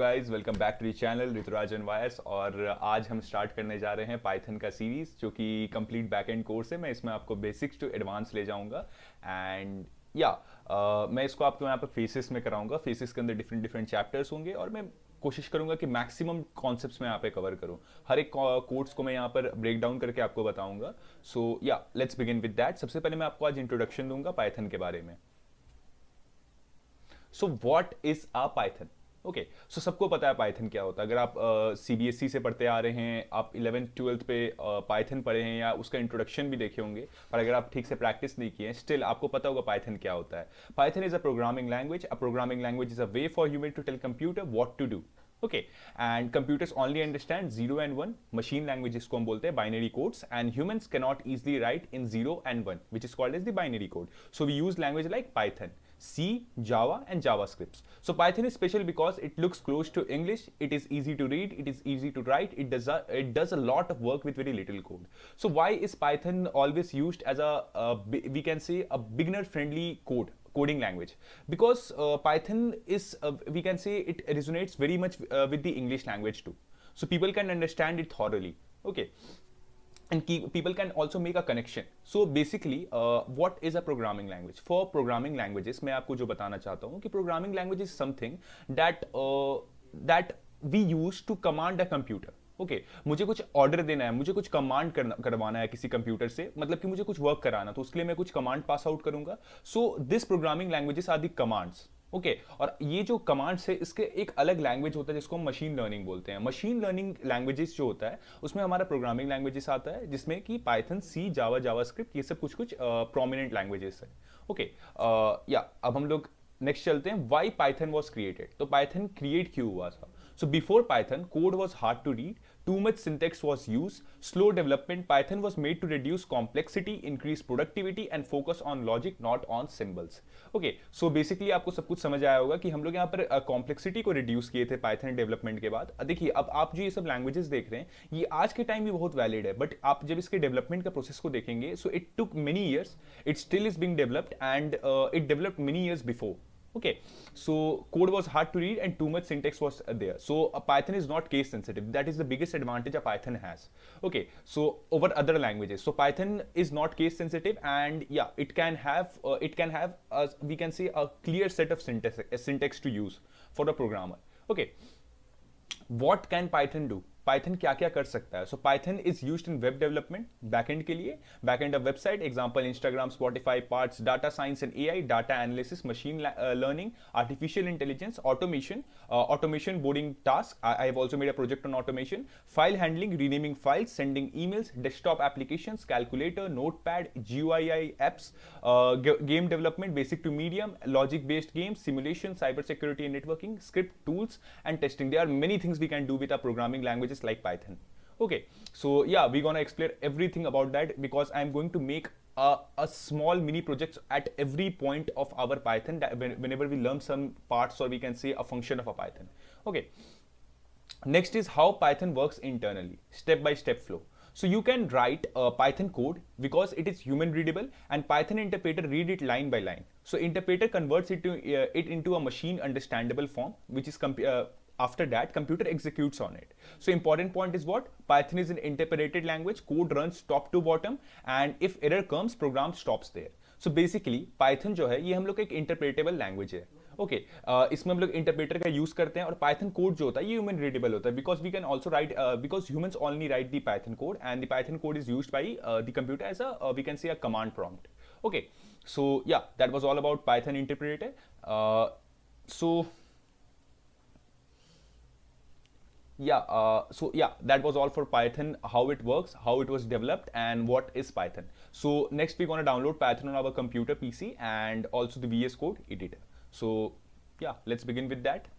Guys, welcome back to the channel Rituraj and wires. और आज हम स्टार्ट करने जा रहे हैं पाइथन का सीरीज जो कि कंप्लीट बैकएंड कोर्स है। मैं इसमें आपको बेसिक्स टू एडवांस ले जाऊंगा एंड मैं इसको आपको यहाँ पर फेसेस में कराऊंगा। फेसेस के अंदर डिफरेंट डिफरेंट चैप्टर्स होंगे और मैं कोशिश करूंगा कि मैक्सिमम कॉन्सेप्ट्स में यहाँ पे कवर करूँ। हर एक कोर्स को मैं यहाँ पर ब्रेक डाउन करके आपको बताऊंगा। So let's begin with that. सबसे पहले मैं आपको आज इंट्रोडक्शन दूंगा पाइथन के बारे में। So what is a Python? Okay, so सबको पता है पाइथन क्या होता है। अगर आप सीबीएसई से पढ़ते आ रहे हैं, आप 11th-12th पे पाइथन पढ़े हैं या उसका इंट्रोडक्शन भी देखे होंगे, पर अगर आप ठीक से प्रैक्टिस नहीं किए हैं, स्टिल आपको पता होगा पाइथन क्या होता है। Python is a programming language. A programming language is a way for human to tell computer what to do. Okay, and computers only understand 0 and 1। Machine language जिसको हम बोलते हैं binary codes, and humans can not easily write in 0 and 1 which is called as the binary code. So we use language like Python, C, Java, and JavaScript. So Python is special because it looks close to English. It is easy to read. It is easy to write. It does a lot of work with very little code. So why is Python always used as we can say a beginner-friendly coding language? Because Python is we can say it resonates very much with the English language too. So people can understand it thoroughly. Okay. And people can also make a connection. So basically what is a programming language? For programming languages मैं आपको जो बताना चाहता हूँ कि programming language is something that we use to command a computer. Okay मुझे कुछ order देना है, मुझे कुछ कमांड करवाना है किसी कंप्यूटर से, मतलब कि मुझे कुछ वर्क कराना, तो उसके लिए मैं कुछ कमांड पास आउट करूंगा। So this programming languages are the commands. Okay, और ये जो कमांड्स है इसके एक अलग लैंग्वेज होता है जिसको हम मशीन लर्निंग बोलते हैं। मशीन लर्निंग लैंग्वेजेस जो होता है उसमें हमारा प्रोग्रामिंग लैंग्वेजेस आता है, जिसमें कि पाइथन, सी, जावा, जावास्क्रिप्ट, ये सब कुछ कुछ प्रोमिनेंट लैंग्वेजेस है। ओके, अब हम लोग नेक्स्ट चलते हैं। Why Python was created? तो पाइथन क्रिएट क्यों हुआ था? So before Python, code was hard to read, too much syntax was used, slow development. Python was made to reduce complexity, increase productivity and focus on logic, not on symbols. Okay, so basically आपको सब कुछ समझ आया होगा कि हम लोग यहाँ पर complexity को reduce किए थे Python डेवलपमेंट के बाद। देखिए, अब आप जो ये सब लैंग्वेजेस देख रहे हैं ये आज के टाइम में बहुत वैलिड है, बट आप जब इसके डेवलपमेंट का प्रोसेस को देखेंगे, so it took many years, it still is being developed and it developed many years before. Okay, so code was hard to read and too much syntax was there. So Python is not case sensitive. That is the biggest advantage a Python has. Okay, so over other languages, so Python is not case sensitive, and it can have we can say a clear set of syntax to use for a programmer. Okay, what can Python do? Python क्या क्या कर सकता है? So Python is used in web development, backend के लिए, backend of website, example Instagram, Spotify, parts, data science and AI, data analysis, machine learning, artificial intelligence, automation boring task, I have also made a project on automation, file handling, renaming files, sending emails, desktop applications, calculator, notepad, GUI apps, game development, basic to medium, logic based games, simulation, cyber security and networking, script tools and testing. There are many things we can do with a programming language like Python. Okay, so we're gonna explain everything about that because I'm going to make a small mini projects at every point of our Python that whenever we learn some parts, or we can say a function of a Python. Okay, next is how Python works internally, step by step flow. So you can write Python code because it is human readable, and Python interpreter read it line by line. So interpreter converts it into a machine understandable form, which is after that computer executes on it. So important point is what? Python is an interpreted language. Code runs top to bottom, and if error comes, program stops there. So basically Python जो है ये हम लोग एक interpretable language है. Okay, इसमें हम लोग इंटरप्रेटर का यूज करते हैं, और पाइथन कोड जो होता है ये ह्यूमन रीडेबल होता है because we can also write because humans only write the Python code, and the Python code is used by the computer as a we can say a command prompt. Okay, so that was all about Python interpreter. That was all for Python, how it works, how it was developed, and what is Python. So next we're going to download Python on our computer PC and also the VS Code editor. So let's begin with that.